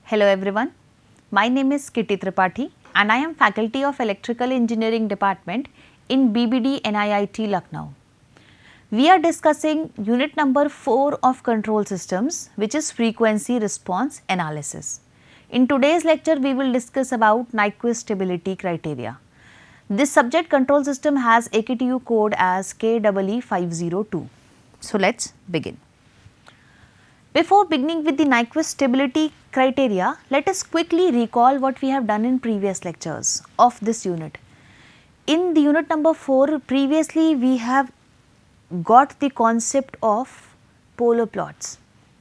Hello everyone, my name is Kitty Tripathi and I am faculty of Electrical Engineering Department in BBD NIIT Lucknow. We are discussing unit number 4 of control systems, which is frequency response analysis. In today's lecture, we will discuss about Nyquist stability criteria. This subject control system has AKTU code as KEE502. So let's begin. Before beginning with the Nyquist stability criteria, let us quickly recall what we have done in previous lectures of this unit. In the unit number 4, previously we have got the concept of polar plots.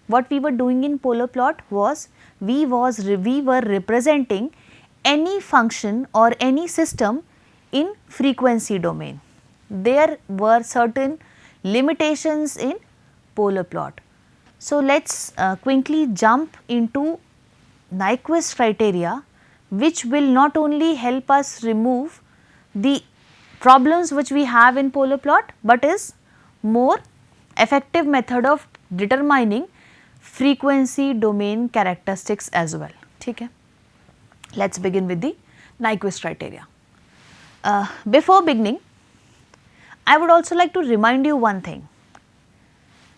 What we were doing in polar plot was we were representing any function or any system in frequency domain. There were certain limitations in polar plot. So let's quickly jump into Nyquist criteria, which will not only help us remove the problems which we have in polar plot, but is more effective method of determining frequency domain characteristics as well. Okay? Let's begin with the Nyquist criteria. Before beginning, I would also like to remind you one thing.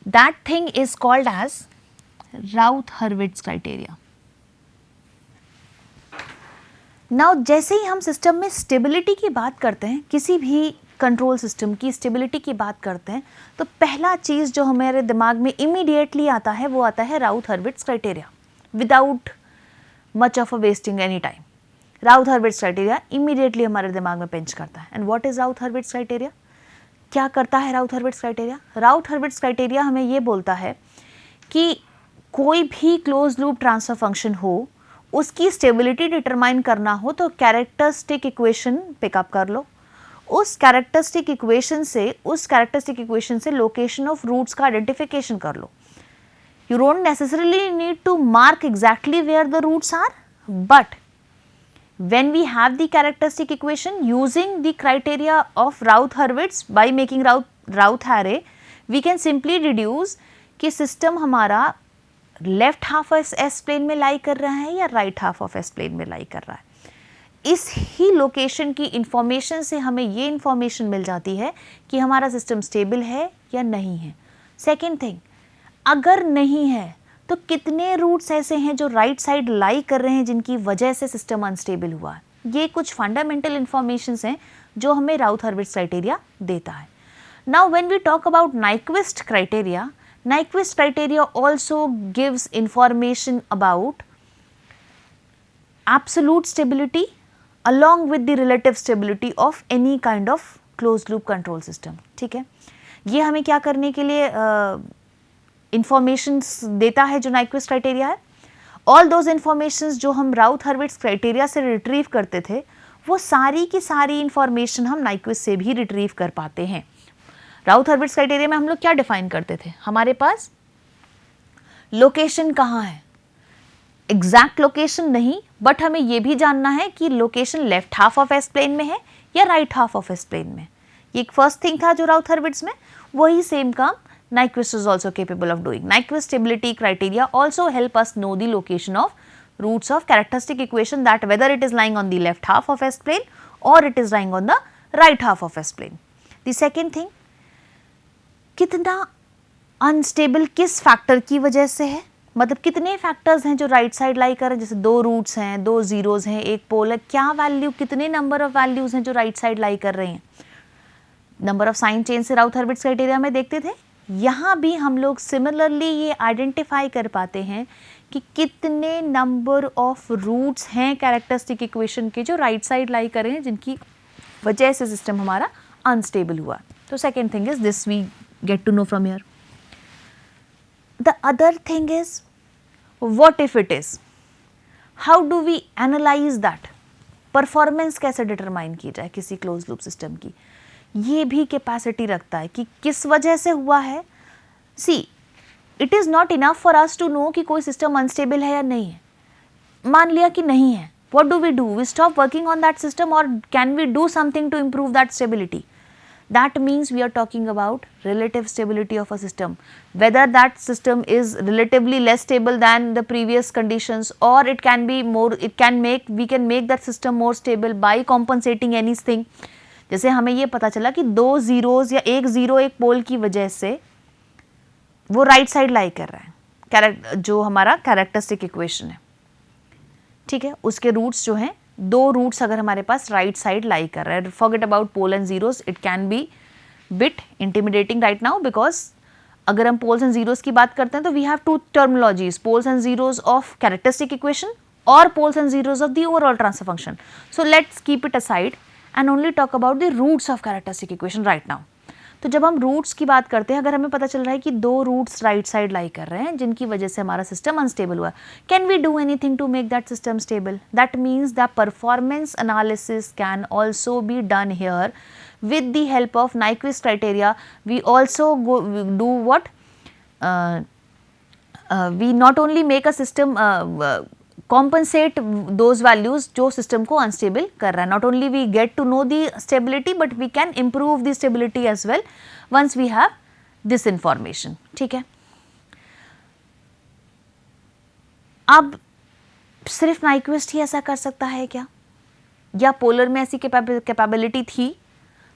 That thing is called as Routh-Hurwitz criteria. Now जैसे ही हम system में stability की बात करते हैं, किसी भी control system की स्टेबिलिटी की बात करते हैं, तो पहला चीज़ जो हमारे दिमाग में इमीडिएटली आता है वो आता है Routh Hurwitz criteria without much of a wasting any time. Routh Hurwitz criteria immediately हमारे दिमाग में पिंच करता है. And what is Routh Hurwitz criteria? क्या करता है राउथ-हर्विट्ज़ क्राइटेरिया? राउथ-हर्विट्ज़ क्राइटेरिया हमें ये बोलता है कि कोई भी क्लोज लूप ट्रांसफर फंक्शन हो, उसकी स्टेबिलिटी डिटरमाइन करना हो तो कैरेक्टरिस्टिक इक्वेशन पिकअप कर लो. उस कैरेक्टरिस्टिक इक्वेशन से लोकेशन ऑफ रूट्स का आइडेंटिफिकेशन कर लो. You don't necessarily need to mark exactly where the roots are, but when we have the characteristic equation using the criteria of Routh-Hurwitz by making Routh array, we can simply deduce कि system हमारा left half of S plane में lie कर रहा है या right half of S plane में lie कर रहा है. इस ही लोकेशन की इंफॉर्मेशन से हमें ये इंफॉर्मेशन मिल जाती है कि हमारा सिस्टम स्टेबल है या नहीं है. सेकेंड थिंग, अगर नहीं है तो कितने रूट्स ऐसे हैं जो राइट साइड लाई कर रहे हैं जिनकी वजह से सिस्टम अनस्टेबल हुआ है. ये कुछ फंडामेंटल इंफॉर्मेशंस हैं जो हमें राउथ-हर्विट्ज़ क्राइटेरिया देता है. Now when we talk about Nyquist criteria also gives information about absolute stability along with the relative stability of any kind of closed loop control system. ठीक है, ये हमें क्या करने के लिए इंफॉर्मेशंस देता है जो Nyquist क्राइटेरिया है. ऑल दोज इंफॉर्मेशंस जो हम राउथ-हर्विट्ज़ क्राइटेरिया से रिट्रीव करते थे, वो सारी की सारी इंफॉर्मेशन हम Nyquist से भी रिट्रीव कर पाते हैं. राउथ-हर्विट्ज़ क्राइटेरिया में हम लोग क्या डिफाइन करते थे? हमारे पास लोकेशन कहाँ है, एग्जैक्ट लोकेशन नहीं, बट हमें ये भी जानना है कि location left half of s plane में है या right half of s plane में. ये एक फर्स्ट थिंग था जो राउथ-हर्विट्ज़ में, वही सेम काम Nyquist is also capable of doing. Nyquist stability criteria also help us know the location of roots of characteristic equation, that whether it is lying on the left half of S plane or it is lying on the right half of S plane. The second thing, कितना unstable किस factor की वजह से है, मतलब कितने factors हैं जो राइट साइड लाई कर रहे हैं. जैसे 2 रूट्स हैं, 2 जीरोज हैं, एक पोल है, क्या वैल्यू, कितने नंबर ऑफ वैल्यूज हैं जो राइट साइड लाई कर रहे हैं. नंबर ऑफ साइन चेन से राउथ-हर्विट्ज़ क्राइटेरिया में देखते थे. यहाँ भी हम लोग सिमिलरली ये आइडेंटिफाई कर पाते हैं कि कितने नंबर ऑफ रूट्स हैं कैरेक्टरिस्टिक इक्वेशन के जो राइट साइड लाई कर रहे हैं जिनकी वजह से सिस्टम हमारा अनस्टेबल हुआ. तो second thing is this we get to know from here. The other thing is what if it is, how do we analyse that. Performance कैसे डिटरमाइन की जाए किसी क्लोज लूप सिस्टम की, ये भी कैपेसिटी रखता है कि किस वजह से हुआ है. See, it is not enough for us to know कि कोई सिस्टम अनस्टेबल है या नहीं है. मान लिया कि नहीं है, what do? We stop working on that system और can we do something to improve that stability? That means we are talking about relative stability of a system, whether that system is relatively less stable than the previous conditions, or it can be more, we can make that system more stable by compensating anything. जैसे हमें ये पता चला कि 2 zeros या एक zero एक पोल की वजह से वो राइट साइड लाई कर रहा है, जो हमारा कैरेक्टरिस्टिक इक्वेशन है, ठीक है, उसके रूट्स जो हैं, 2 रूट्स अगर हमारे पास राइट साइड लाई कर रहा है. Forget about pole and zeros, it can be bit intimidating right now, because अगर हम पोल्स एंड जीरोस की बात करते हैं तो we have 2 terminologies, poles and zeros of characteristic equation और poles and zeros of the overall transfer function. So let's keep it aside and only talk about the roots of characteristic equation right now. तो जब हम roots की बात करते हैं, अगर हमें पता चल रहा है कि 2 रूट्स राइट साइड लाई कर रहे हैं जिनकी वजह से हमारा सिस्टम अनस्टेबल हुआ, can we do anything to make that system stable? That means the performance analysis can also be done here with the help of Nyquist criteria. We also do what? We not only make a system compensate those values जो system को unstable कर रहा है. Not only we get to know the stability, but we can improve the stability as well once we have this information. ठीक है. अब सिर्फ Nyquist ही ऐसा कर सकता है क्या? या पोलर में ऐसी कैपेबिलिटी थी?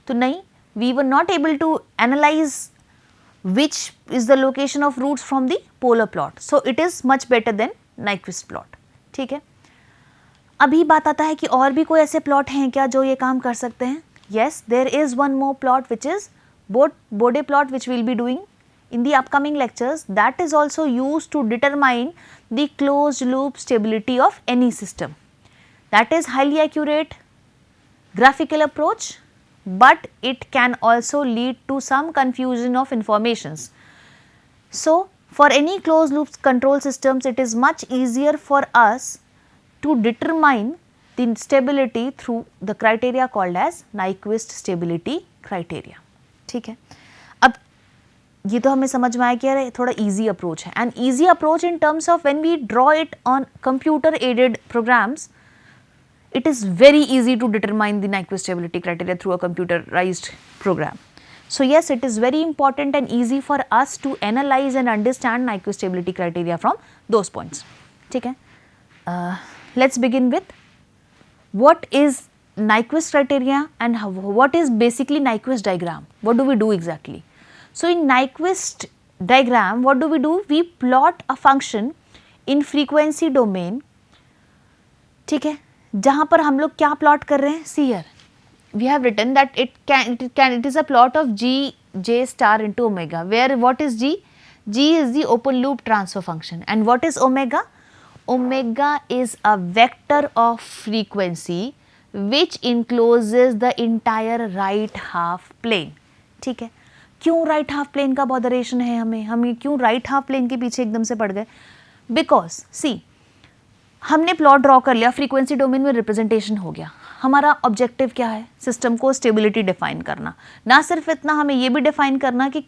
तो नहीं, we were not able to analyze which is the location of roots from the polar plot. So it is much better than Nyquist plot. ठीक है. अभी बात आता है कि और भी कोई ऐसे प्लॉट हैं क्या जो ये काम कर सकते हैं? Yes, there is one more plot which is Bode plot, which we will be doing in the upcoming lectures. That is also used to determine the closed loop stability of any system. That is highly accurate graphical approach, but it can also lead to some confusion of informations. So for any closed loop control systems, it is much easier for us to determine the stability through the criteria called as Nyquist stability criteria. ठीक है. अब ये तो हमें समझ में आया कि यार थोड़ा easy approach है, and easy approach in terms of when we draw it on computer aided programs, it is very easy to determine the Nyquist stability criteria through a computerized program. So yes, it is very important and easy for us to analyze and understand Nyquist stability criteria from those points. ठीक है. Let's begin with what is Nyquist criteria and what is basically Nyquist diagram. What do we do exactly? So in Nyquist diagram, what do? We plot a function in frequency domain. ठीक है. जहाँ पर हम लोग क्या plot कर रहे हैं? See here, we have written that it is a plot of J star into omega, where what is G? G is the open loop transfer function, and what is omega? Omega is a vector of frequency which encloses the entire right half plane. ठीक है. क्यों right half plane का botheration है हमें क्यों right half plane के पीछे एकदम से पड़ गए? Because see, हमने प्लॉट ड्रॉ कर लिया, फ्रीक्वेंसी डोमेन में रिप्रेजेंटेशन हो गया. हमारा ऑब्जेक्टिव क्या है? सिस्टम को स्टेबिलिटी डिफाइन करना. ना सिर्फ इतना, हमें ये भी डिफाइन करना कि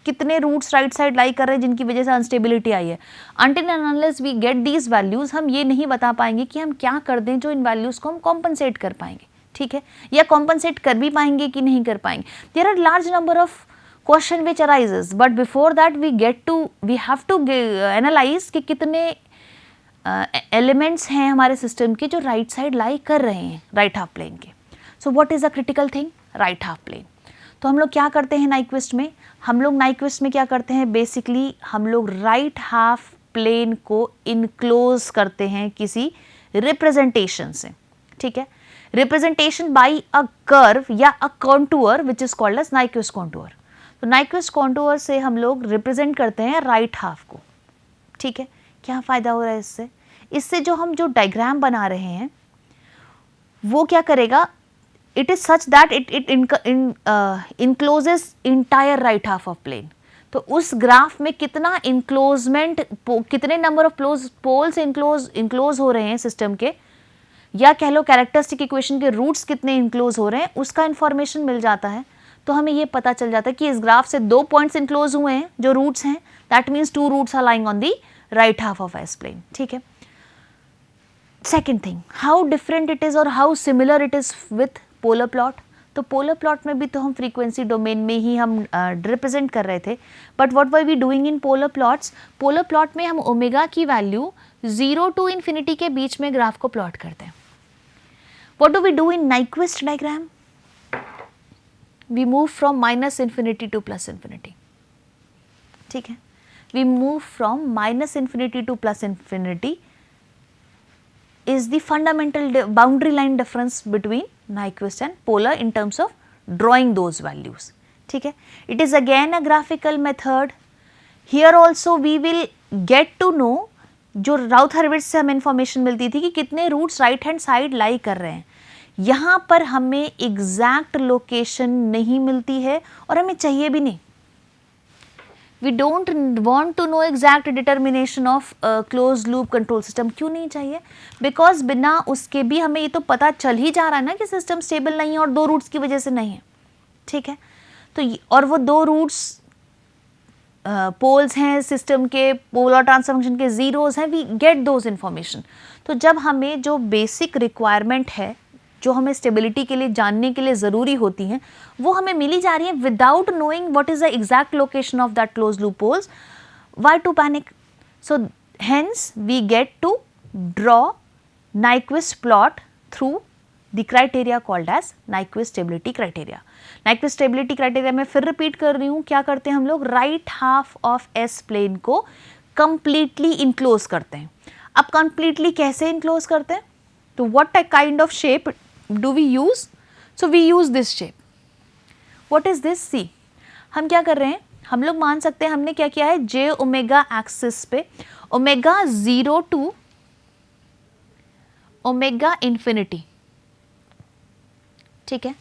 कितने रूट्स राइट साइड लाई कर रहे हैं जिनकी वजह से अनस्टेबिलिटी आई है. Until and unless we get these values, हम ये नहीं बता पाएंगे कि हम क्या कर दें जो इन वैल्यूज को हम कॉम्पनसेट कर पाएंगे. ठीक है. या कॉम्पनसेट कर भी पाएंगे कि नहीं कर पाएंगे. There are large number of question which arises, but before that we have to analyse कि कितने एलिमेंट्स हैं हमारे सिस्टम के जो राइट साइड लाई कर रहे हैं राइट हाफ प्लेन के. So what is a critical thing? Right half plane. तो हम लोग क्या करते हैं Nyquist में? हम लोग Nyquist में क्या करते हैं? बेसिकली हम लोग राइट हाफ प्लेन को इनक्लोज करते हैं किसी रिप्रेजेंटेशन से. ठीक है. रिप्रेजेंटेशन बाई अ कर्व या a contour which is called as Nyquist contour. तो Nyquist कॉन्टूर से हम लोग रिप्रेजेंट करते हैं राइट हाफ को. ठीक है. क्या फ़ायदा हो रहा है इससे? इससे जो डायग्राम बना रहे हैं वो क्या करेगा? It is such that it encloses entire right half of plane. तो उस ग्राफ में कितना इनक्लोजमेंट, कितने नंबर ऑफ पोल्स इनक्लोज हो रहे हैं सिस्टम के, या कह लो कैरेक्टरिस्टिक इक्वेशन के रूट्स कितने इनक्लोज हो रहे हैं, उसका इन्फॉर्मेशन मिल जाता है. तो हमें ये पता चल जाता है कि इस ग्राफ से 2 पॉइंट्स इनक्लोज हुए हैं जो रूट्स हैं. That means 2 roots are lying on the right half of S plane. ठीक है. Second thing, how different it is or how similar it is with polar plot. तो पोलर प्लॉट में भी तो हम फ्रीक्वेंसी डोमेन में ही हम रिप्रेजेंट कर रहे थे, but what were we doing in polar plots, polar plot में हम ओमेगा की वैल्यू 0 to इन्फिनिटी के बीच में ग्राफ को प्लॉट करते हैं. What do we do in Nyquist diagram, we move from minus infinity to plus infinity. ठीक है, we move from minus infinity to plus infinity is the fundamental boundary line difference between Nyquist and polar in terms of drawing those values. ठीक है, it is again a graphical method. Here also we will get to know, जो राउथ हर्विट्ज से हमें information मिलती थी कि कितने roots right hand side lie कर रहे हैं. यहाँ पर हमें एग्जैक्ट लोकेशन नहीं मिलती है और हमें चाहिए भी नहीं. We don't want to know exact determination of closed loop control system. क्यों नहीं चाहिए? Because बिना उसके भी हमें ये तो पता चल ही जा रहा है ना कि सिस्टम स्टेबल नहीं है और 2 रूट्स की वजह से नहीं है. ठीक है, तो और वो 2 रूट्स पोल्स हैं सिस्टम के, पोलर ट्रांसफर फंक्शन के जीरोस हैं. We get those information. तो जब हमें जो बेसिक रिक्वायरमेंट है, जो हमें स्टेबिलिटी के लिए जानने के लिए ज़रूरी होती हैं, वो हमें मिली जा रही है without knowing what is the exact location of that close loop poles. Why to panic? So hence we get to draw Nyquist plot through the criteria called as Nyquist stability criteria. Nyquist stability criteria में फिर repeat कर रही हूँ, क्या करते हैं हम लोग, right half of s plane को कंप्लीटली इनक्लोज करते हैं. अब कंप्लीटली कैसे इनक्लोज करते हैं? तो what kind of shape do we use? So we use this shape. What is this? See, हम क्या कर रहे हैं, हम लोग मान सकते हैं हमने क्या किया है, j ओमेगा एक्सिस पे ओमेगा 0 to ओमेगा इन्फिनिटी. ठीक है,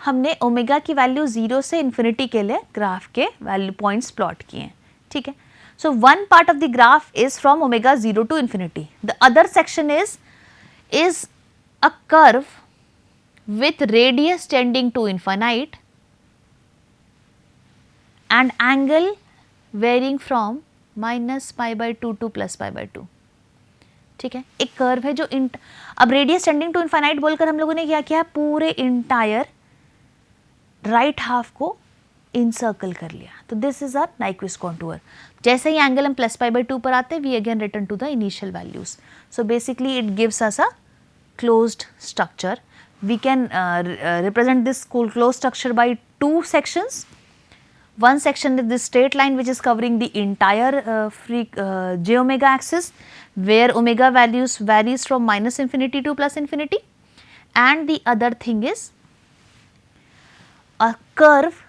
हमने ओमेगा की वैल्यू 0 से इन्फिनिटी के लिए ग्राफ के वैल्यू पॉइंट्स प्लॉट किए हैं. ठीक है, so one part of the graph is from omega 0 to infinity. The other section is a curve with radius tending to infinite and angle varying from minus pi by 2 to plus pi by 2. ठीक है, एक curve है जो अब radius tending to infinite बोलकर हम लोगों ने क्या किया, पूरे इंटायर राइट हाफ को इनसर्कल कर लिया. तो this is our Nyquist contour. जैसे ही एंगल हम प्लस पाई बाई 2 पर आते हैं, we again return to the initial values. So basically it gives us a closed structure. We can represent this closed structure by 2 sections. One section is this straight line which is covering the entire j omega axis, where omega varies from minus infinity to plus infinity, and the other thing is a curve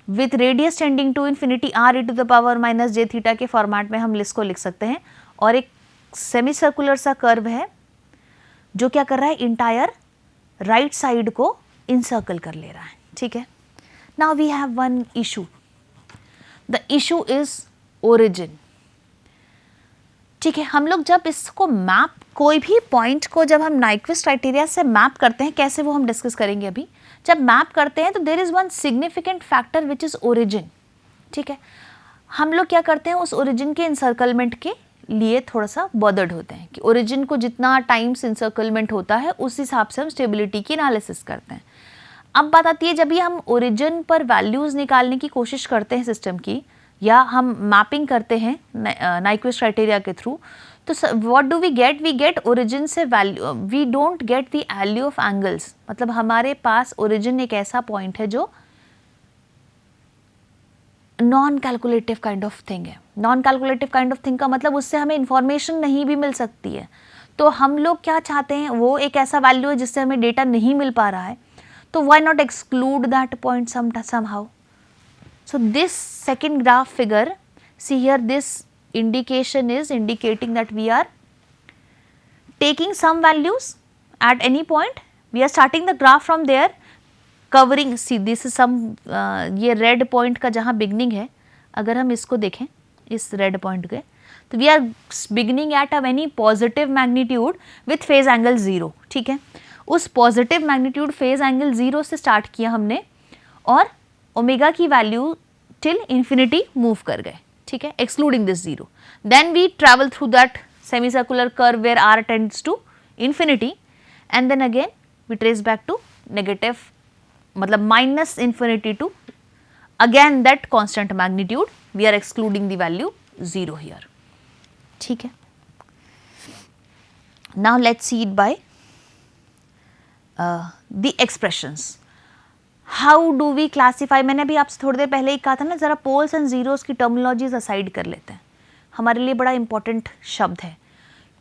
with radius tending to infinity r e to the power minus j theta के format में हम इसको लिख सकते हैं. और एक semi circular सा कर्व है जो क्या कर रहा है, इंटायर राइट साइड को इनसर्कल कर ले रहा है. ठीक है, now we have one issue. The issue is origin. ठीक है, हम लोग जब इसको मैप, कोई भी पॉइंट को जब हम Nyquist क्राइटेरिया से मैप करते हैं, कैसे वो हम डिस्कस करेंगे अभी. जब मैप करते हैं तो there is one significant factor which is origin. ठीक है, हम लोग क्या करते हैं, उस ओरिजिन के इंसर्कलमेंट के लिए थोड़ा सा बॉदर्ड होते हैं कि ओरिजिन को जितना टाइम्स इंसर्कलमेंट होता है उस हिसाब से हम स्टेबिलिटी की एनालिसिस करते हैं. अब बात आती है, जब ये हम ओरिजिन पर वैल्यूज़ निकालने की कोशिश करते हैं सिस्टम की, या हम मैपिंग करते हैं Nyquist क्राइटेरिया के थ्रू, तो what do we get, we get origin से value, we don't get the value of angles. मतलब हमारे पास ओरिजिन एक ऐसा पॉइंट है जो non calculative kind of thing है. Non calculative kind of thing का मतलब उससे हमें इंफॉर्मेशन नहीं भी मिल सकती है. तो हम लोग क्या चाहते हैं, वो एक ऐसा वैल्यू है जिससे हमें डेटा नहीं मिल पा रहा है, तो why not exclude that point somehow. So this second graph figure, see here, this indication is indicating that we are taking some values at any point. We are starting the graph from there, covering, see this is some ये red point का जहाँ beginning है, अगर हम इसको देखें इस red point के, तो we are beginning at a any positive magnitude with phase angle 0. ठीक है, उस पॉजिटिव मैग्नीट्यूड फेज एंगल 0 से स्टार्ट किया हमने और ओमेगा की वैल्यू टिल इन्फिनिटी मूव कर गए. ठीक है, excluding this 0. Then we travel through that semi circular curve where r tends to infinity, and then again we trace back to negative मतलब minus infinity to again that constant magnitude, we are excluding the value 0 here. ठीक है. Now let's see it by the expressions. How do we classify. मैंने अभी आपसे थोड़ी देर पहले ही कहा था ना, जरा पोल्स एंड जीरोस की टर्मिनोलॉजीज असाइड कर लेते हैं. हमारे लिए बड़ा इंपॉर्टेंट शब्द है,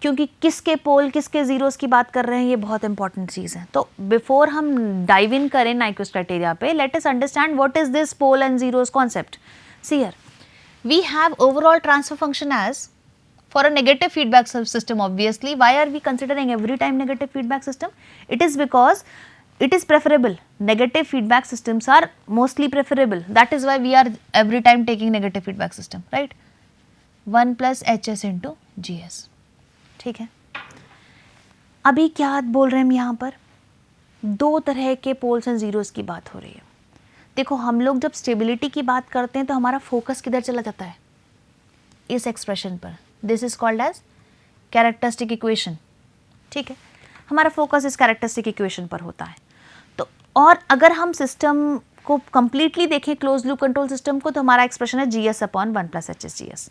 क्योंकि किसके पोल किसके जीरोस की बात कर रहे हैं, ये बहुत इंपॉर्टेंट चीज़ है. तो बिफोर हम डाइव इन करें नाइक्विस्ट क्राइटेरिया पे, let us understand what is this pole and zeros concept. See here we have overall transfer function as for a negative feedback system. Obviously, why are we considering every time negative feedback system? It is because it is preferable. Negative feedback systems are mostly preferable. That is why we are every time taking negative feedback system, right? 1 plus HS into GS. ठीक है. अभी क्या बोल रहे हैं हम यहाँ पर, दो तरह के पोल्स एंड जीरोस की बात हो रही है. देखो, हम लोग जब स्टेबिलिटी की बात करते हैं तो हमारा फोकस किधर चला जाता है, इस एक्सप्रेशन पर. This is called as characteristic equation. ठीक है, हमारा फोकस इस कैरेक्टरिस्टिक इक्वेशन पर होता है. तो और अगर हम सिस्टम को कंप्लीटली देखें, क्लोज लूप कंट्रोल सिस्टम को, तो हमारा एक्सप्रेशन है GS अपॉन 1 प्लस HSGS.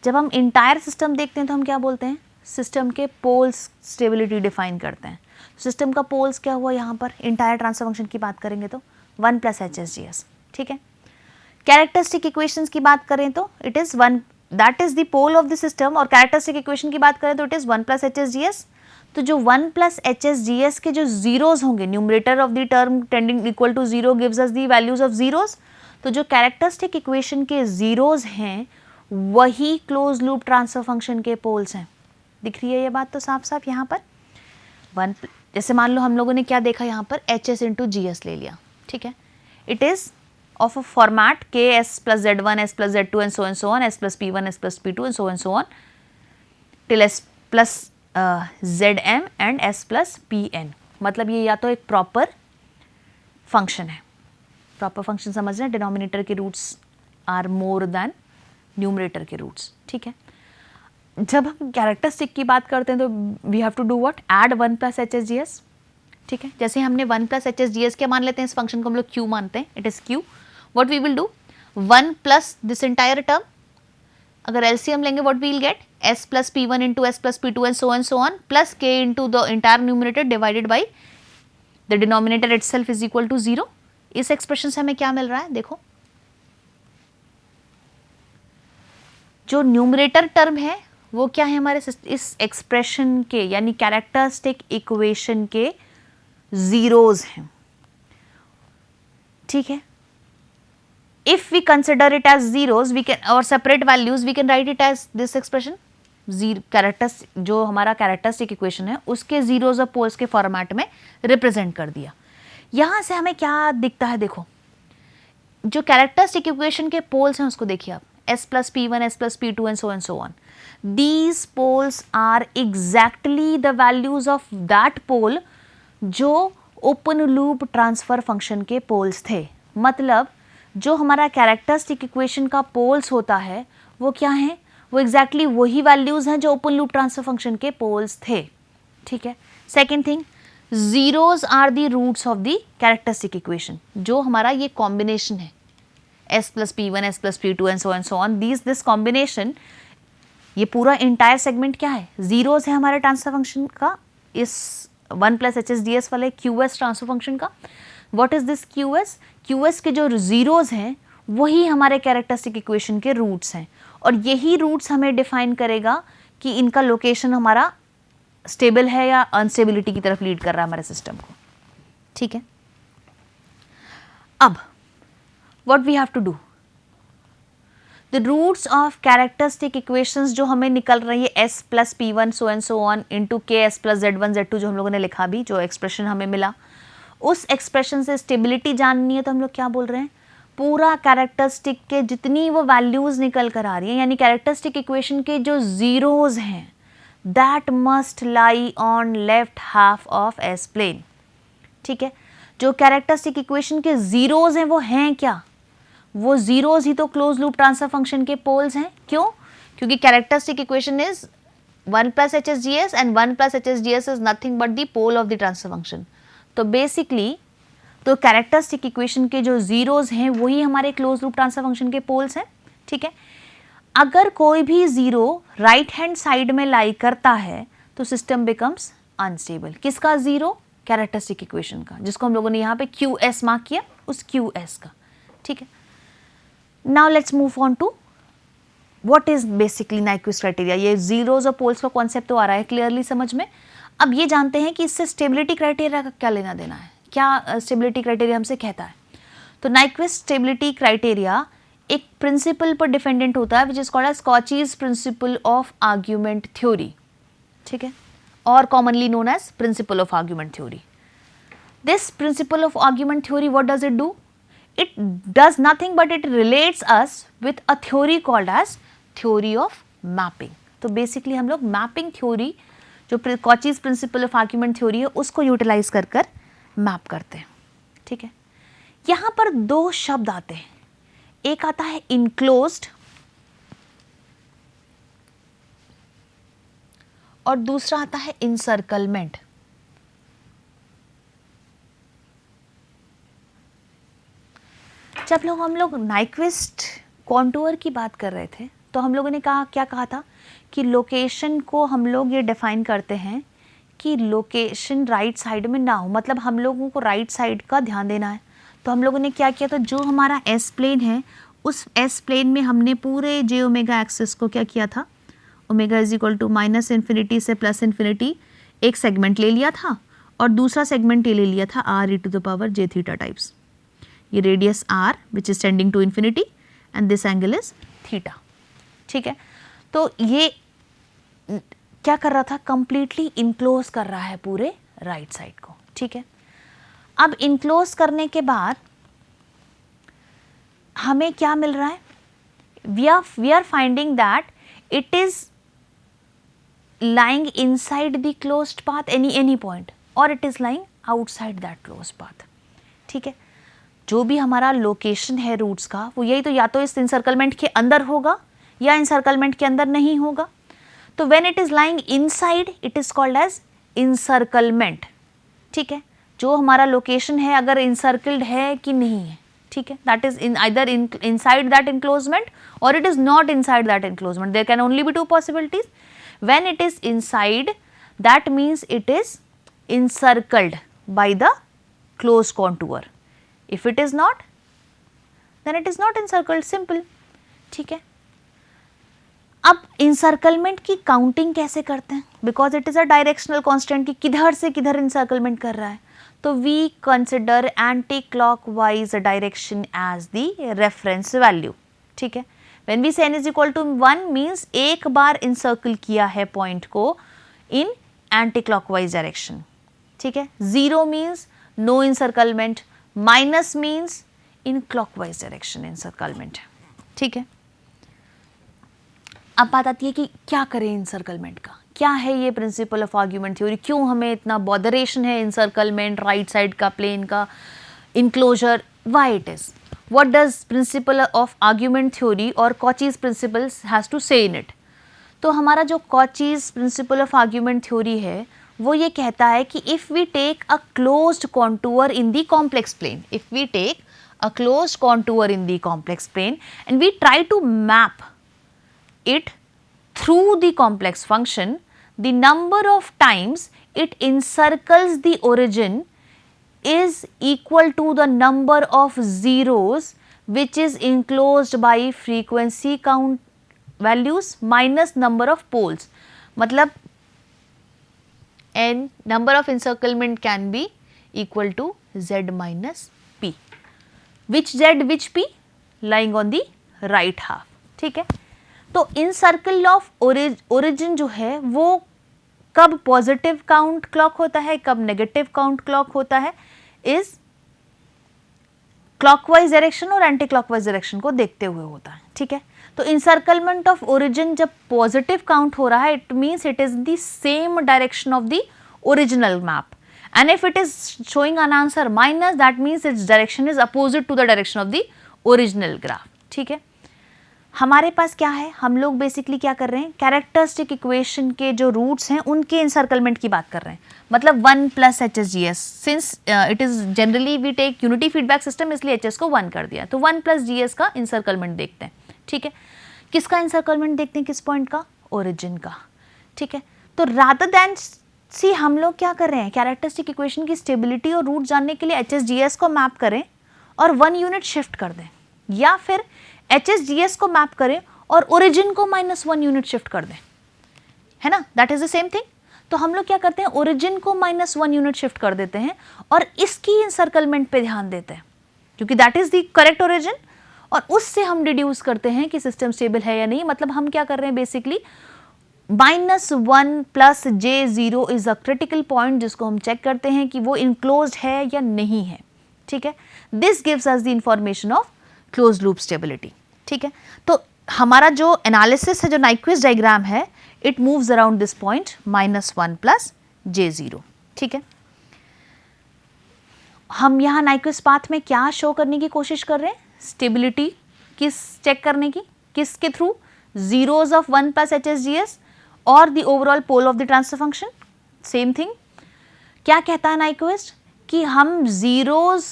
जब हम इंटायर सिस्टम देखते हैं तो हम क्या बोलते हैं, सिस्टम के पोल्स स्टेबिलिटी डिफाइन करते हैं. सिस्टम का पोल्स क्या हुआ यहाँ पर, इंटायर ट्रांसफर फंक्शन की बात करेंगे तो 1 प्लस HSGS. ठीक है. कैरेक्टरिस्टिक इक्वेशंस की बात करें तो it is 1, that is the pole of the system. और कैरेक्टरिस्टिक इक्वेशन की बात करें तो इट इज 1 प्लस HSGS. तो जो 1 प्लस HSGS के जो जीरोस होंगे, numerator of the term tending equal to 0 gives us the values of zeros. तो जो कैरेक्टरिस्टिक इक्वेशन के जीरोस हैं वही क्लोज लूप ट्रांसफर फंक्शन के पोल्स हैं. दिख रही है ये बात तो साफ साफ यहाँ पर. 1 जैसे मान लो हम लोगों ने क्या देखा यहाँ पर, HS इंटू GS ले लिया. ठीक है. It is of a format KS plus Z1, S plus Z2 and so on, S plus P1, S plus P2 and so on till S plus Zm and S plus Pn. मतलब ये या तो एक proper function है. Proper function समझ रहे हैं, denominator के roots are more than numerator के रूट्स. ठीक है. जब हम कैरेक्टरिस्टिक की बात करते हैं तो we have to do what, add 1 plus HSGS. ठीक है. जैसे हमने 1 प्लस HSGS क्या मान लेते हैं, इस फंक्शन को हम लोग Q मानते हैं, it is Q. What we will do, 1 plus this entire term, अगर LCM लेंगे what we will get, S plus P1 into S plus P2 and so on plus K into the entire numerator divided by the denominator itself is equal to 0. इस expression से हमें क्या मिल रहा है, देखो जो न्यूमरेटर टर्म है वो क्या है हमारे इस एक्सप्रेशन के, यानी कैरेक्टरिस्टिक इक्वेशन के जीरोस हैं. ठीक है. If we consider it as zeros, we can, or separate values, we can write it as this expression. जो हमारा कैरेक्टरिस्टिक इक्वेशन है उसके जीरोस और पोल्स के फॉर्मेट में रिप्रेजेंट कर दिया. यहाँ से हमें क्या दिखता है, देखो जो कैरेक्टरिस्टिक इक्वेशन के पोल्स हैं उसको देखिए आप, S plus P1, S plus P2 and so on. These poles are exactly the values of that pole जो ओपन लूप ट्रांसफर फंक्शन के पोल्स थे. मतलब जो हमारा कैरेक्टरिस्टिक इक्वेशन का पोल्स होता है वो क्या है, वो एग्जैक्टली वही वैल्यूज हैं जो ओपन लूप ट्रांसफर फंक्शन के पोल्स थे. ठीक है. Second thing, zeros are the roots of the characteristic equation. जो हमारा ये कॉम्बिनेशन है S plus P1, S plus P2 and so on, this combination, ये पूरा इंटायर सेगमेंट क्या है, जीरोस है हमारे ट्रांसफर फंक्शन का, इस 1 प्लस HSGS वाले QS ट्रांसफर फंक्शन का. What is this QS? QS के जो जीरोस हैं वही हमारे कैरेक्टरिस्टिक इक्वेशन के रूट्स हैं. और यही रूट्स हमें डिफाइन करेगा कि इनका लोकेशन हमारा स्टेबल है या अनस्टेबिलिटी की तरफ लीड कर रहा है हमारे सिस्टम को. ठीक है. अब what we have to do, the roots of characteristic equations जो हमें निकल रही है S plus P1 so on into KS plus Z1 Z2 जो हम लोगों ने लिखा भी, जो एक्सप्रेशन हमें मिला, उस एक्सप्रेशन से स्टेबिलिटी जाननी है तो हम लोग क्या बोल रहे हैं, पूरा कैरेक्टरिस्टिक के जितनी वो वैल्यूज निकल कर आ रही हैं, यानी कैरेक्टरिस्टिक इक्वेशन के जो जीरोस हैं that must lie on left half of S plane. ठीक है. जो कैरेक्टरिस्टिक इक्वेशन के जीरोस हैं वो हैं क्या, वो जीरोस ही तो क्लोज लूप ट्रांसफर फंक्शन के पोल्स हैं. क्यों? क्योंकि characteristic equation is 1 plus HSGS and 1 plus HSGS is nothing but the pole of the transfer function. तो बेसिकली तो कैरेक्टरिस्टिक इक्वेशन के जो जीरोज हैं वही हमारे क्लोज लूप ट्रांसफर फंक्शन के पोल्स हैं, ठीक है। अगर कोई भी जीरो राइट हैंड साइड में लाई करता है तो सिस्टम बिकम्स अनस्टेबल। किसका जीरो? कैरेक्टरिस्टिक इक्वेशन का, जिसको हम लोगों ने यहाँ पे QS मार्क किया, उस QS का, ठीक है। Now let's move on to what is basically Nyquist criteria. ये जीरोज और पोल्स का कॉन्सेप्ट तो आ रहा है क्लियरली समझ में। अब ये जानते हैं कि इससे स्टेबिलिटी क्राइटेरिया का क्या लेना देना है, क्या स्टेबिलिटी क्राइटेरिया हमसे कहता है। तो नाइक्विस्ट स्टेबिलिटी क्राइटेरिया एक प्रिंसिपल पर डिपेंडेंट होता है which is called as Cauchy's principle of argument theory, ठीक है, और commonly known as principle of argument theory. This principle of argument theory what does it do? It does nothing but it relates us with a theory called as theory of mapping. तो basically हम लोग mapping theory, जो Cauchy's principle of argument theory है, उसको utilise कर कर map करते हैं, ठीक है। यहाँ पर दो शब्द आते हैं, एक आता है इनक्लोज्ड और दूसरा आता है इनसर्कलमेंट। जब हम लोग नाइक्विस्ट कॉन्टूर की बात कर रहे थे तो हम लोगों ने क्या कहा था कि लोकेशन को हम लोग ये डिफाइन करते हैं कि लोकेशन राइट साइड में ना हो, मतलब हम लोगों को राइट साइड का ध्यान देना है। तो हम लोगों ने क्या किया था, जो हमारा एस प्लेन है उस एस प्लेन में हमने पूरे जे ओमेगा एक्सिस को क्या किया था, ओमेगा इज इक्वल टू -∞ से +∞ एक सेगमेंट ले लिया था और दूसरा सेगमेंट ये ले लिया था r e⁻j θ टाइप्स। ये radius r which is tending to infinity and this angle is theta, ठीक है। तो ये क्या कर रहा था, कंप्लीटली इनक्लोज कर रहा है पूरे राइट साइड को, ठीक है। अब इनक्लोज करने के बाद हमें क्या मिल रहा है, we are finding that it is lying inside the closed path any point or it is lying outside that closed path, ठीक है। जो भी हमारा लोकेशन है रूट्स का वो यही तो या तो इस इनसर्कलमेंट के अंदर होगा या इनसर्कलमेंट के अंदर नहीं होगा। तो when it is lying inside it is called as encirclement, ठीक है। जो हमारा लोकेशन है अगर इनसर्कल्ड है कि नहीं है, ठीक है, that is in either inside that enclosement और it is not inside that enclosement. There can only be two possibilities. When it is inside, that means it is encircled by the closed contour. If it is not, then it is not encircled. Simple, ठीक है। अब encirclement की counting कैसे करते हैं, because it is a directional constant कि किधर से किधर encirclement कर रहा है। तो we consider anti-clockwise direction as the reference value, ठीक है। When we say n is equal to 1 means एक बार encircle किया है पॉइंट को in anti-clockwise direction, ठीक है। 0 means no encirclement, minus means in clockwise direction encirclement, ठीक है। अब बात आती है कि क्या करें encirclement का, क्या है ये प्रिंसिपल ऑफ आर्ग्यूमेंट थ्योरी, क्यों हमें इतना बॉदरेशन है encirclement राइट साइड का प्लेन का enclosure, why it is, what does principle of argument theory or Cauchy's principles has to say in it। तो हमारा जो Cauchy's principle of argument theory है वो ये कहता है कि if we take a closed contour in the complex plane, if we take a closed contour in the complex plane and we try to map it through the complex function, the number of times it encircles the origin is equal to the number of zeros which is enclosed by frequency count values minus number of poles। मतलब n number of encirclement can be equal to z minus p, which z which p lying on the right half, ठीक है। तो encircle of origin जो है वो कब positive count clock होता है, कब नेगेटिव काउंट क्लॉक होता है, इज क्लॉकवाइज डायरेक्शन और एंटी क्लॉकवाइज डायरेक्शन को देखते हुए होता है, ठीक है। तो इंसर्कलमेंट ऑफ ओरिजिन जब पॉजिटिव काउंट हो रहा है it means it is the same direction of the original map, and if it is showing an answer minus that means its direction is opposite to the direction of the original graph, ठीक है। हमारे पास क्या है, हम लोग basically क्या कर रहे हैं, कैरेक्टरिस्टिक इक्वेशन के जो रूट्स हैं उनके इंसर्कलमेंट की बात कर रहे हैं, मतलब 1 plus HSGS, since it is generally we take unity feedback system, इसलिए HS को 1 कर दिया, तो 1 प्लस GS का इंसर्कलमेंट देखते हैं। ठीक है, किसका इंसर्कलमेंट देखते हैं, किस पॉइंट का, ओरिजिन का। ठीक है, तो रादर देन सी हम लोग क्या कर रहे हैं, कैरेक्टरिस्टिक इक्वेशन की स्टेबिलिटी और रूट जानने के लिए HSGS को मैप करें और 1 यूनिट शिफ्ट कर दें, या फिर HSGS को मैप करें और ओरिजिन को -1 यूनिट शिफ्ट कर दें, है ना, that is the same thing. तो हम लोग क्या करते हैं, ओरिजिन को -1 यूनिट शिफ्ट कर देते हैं और इसकी इंसर्कलमेंट पे ध्यान देते हैं, क्योंकि that is the correct origin, और उससे हम डिड्यूस करते हैं कि सिस्टम स्टेबल है या नहीं। मतलब हम क्या कर रहे हैं, basically -1 plus J0 is a critical point, जिसको हम चेक करते हैं कि वो इनक्लोज्ड है या नहीं है। ठीक है, this gives us the information of close loop stability. ठीक है, तो हमारा जो एनालिसिस है, जो नाइक्विस्ट डायग्राम है, it moves around this point -1 plus J0। ठीक है, हम यहाँ नाइक्विस्ट पाथ में क्या शो करने की कोशिश कर रहे हैं, स्टेबिलिटी किस चेक करने की, किसके through, zeros of 1 plus HSGS और the overall pole of the transfer function. Same thing, क्या कहता है नाइक्विस्ट कि हम zeros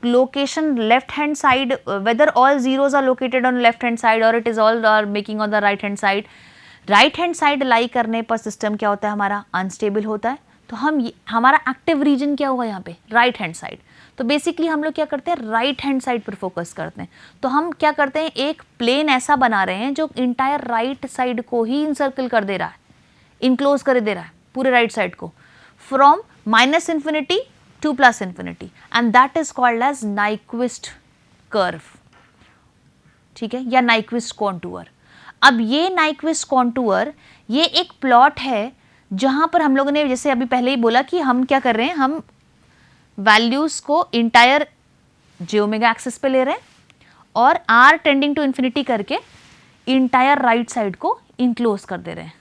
location left hand side, whether all zeros are located on left hand side और it is all are making on the right hand side, right hand side lie करने पर system क्या होता है, हमारा अनस्टेबल होता है। तो हम हमारा एक्टिव रीजन क्या होगा यहाँ पे, राइट हैंड साइड। तो बेसिकली हम लोग क्या करते हैं, राइट हैंड साइड पर फोकस करते हैं। तो हम क्या करते हैं, एक प्लेन ऐसा बना रहे हैं जो इंटायर राइट साइड को ही इंसर्कल कर दे रहा है, इनक्लोज कर दे रहा है पूरे राइट साइड को, from -∞ to +∞, and that is called as Nyquist curve। ठीक है, या Nyquist contour। अब ये Nyquist contour ये एक प्लॉट है जहां पर हम लोगों ने जैसे अभी पहले ही बोला कि हम क्या कर रहे हैं, हम वैल्यूज को इंटायर j-ओमेगा एक्सिस पे ले रहे हैं और r टेंडिंग टू इन्फिनिटी करके इंटायर राइट साइड को इनक्लोज कर दे रहे हैं।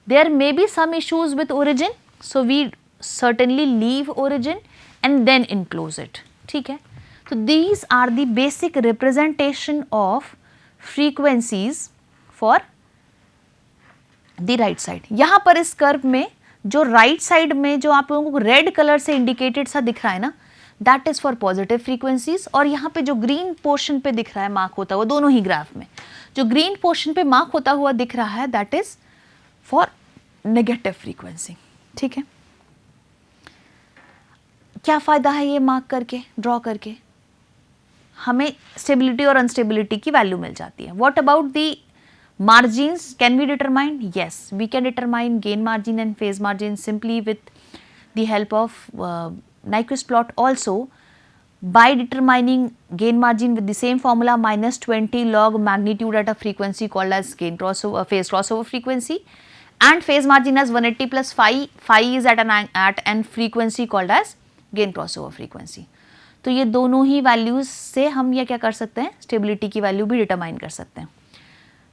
There may be some issues with origin, so we certainly leave origin and then enclose it। ठीक है, तो these are the basic representation of frequencies for the right side। यहां पर इस कर्व में जो राइट साइड में जो आप लोगों को रेड कलर से इंडिकेटेड सा दिख रहा है ना, that is for positive frequencies, और यहाँ पे जो ग्रीन पोर्शन पे दिख रहा है मार्क होता हुआ, दोनों ही ग्राफ में जो ग्रीन पोर्शन पे मार्क होता हुआ दिख रहा है, that is for negative frequency. ठीक है, क्या फ़ायदा है ये मार्क करके, ड्रॉ करके, हमें स्टेबिलिटी और अनस्टेबिलिटी की वैल्यू मिल जाती है। What about the margins, can we determine? Yes, we can determine gain margin and phase margin simply with the help of Nyquist plot also, by determining gain margin with the same formula -20 log magnitude at a frequency called as gain crossover, phase crossover frequency, and phase margin as 180 plus phi is at an frequency called as gain crossover frequency। तो ये दोनों ही values से हम ये क्या कर सकते हैं, स्टेबिलिटी की वैल्यू भी डिटरमाइन कर सकते हैं।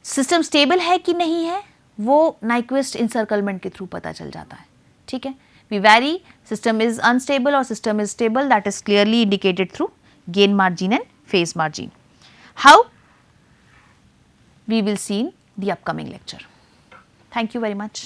सिस्टम स्टेबल है कि नहीं है वो Nyquist इंसर्कलमेंट के थ्रू पता चल जाता है। ठीक है, we vary, system is unstable or system is stable, that is clearly indicated through gain margin and phase margin. How? We will see in the upcoming lecture. Thank you very much.